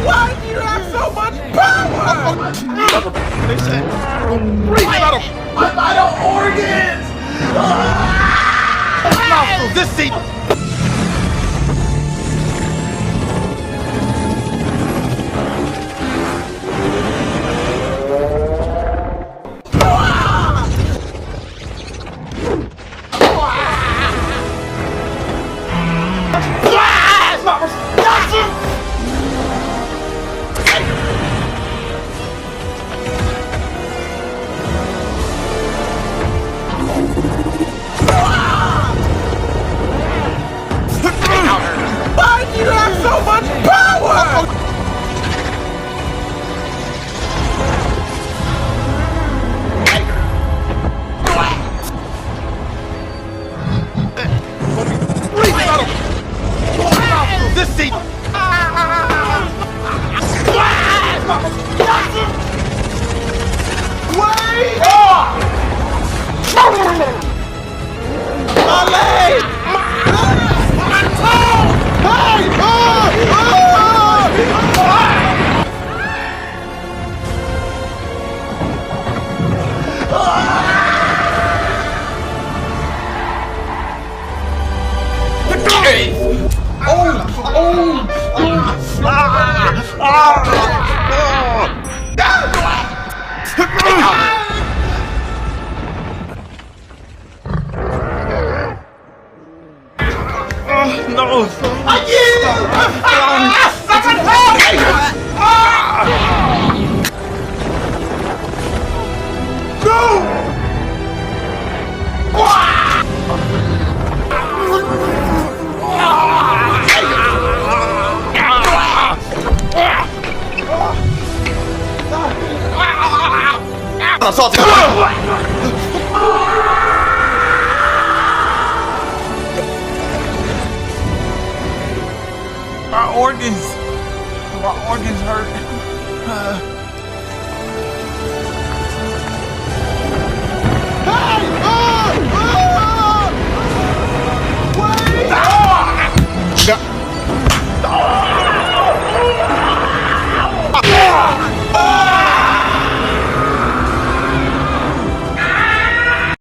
Why do you have so much power? Breathe out of my vital organs! Mouthful, this seat! Why do you have so much power? Breathe out of mouthful, this seat! Wait! My leg! My toe! Hey! No! Someone help! No! My organs hurt.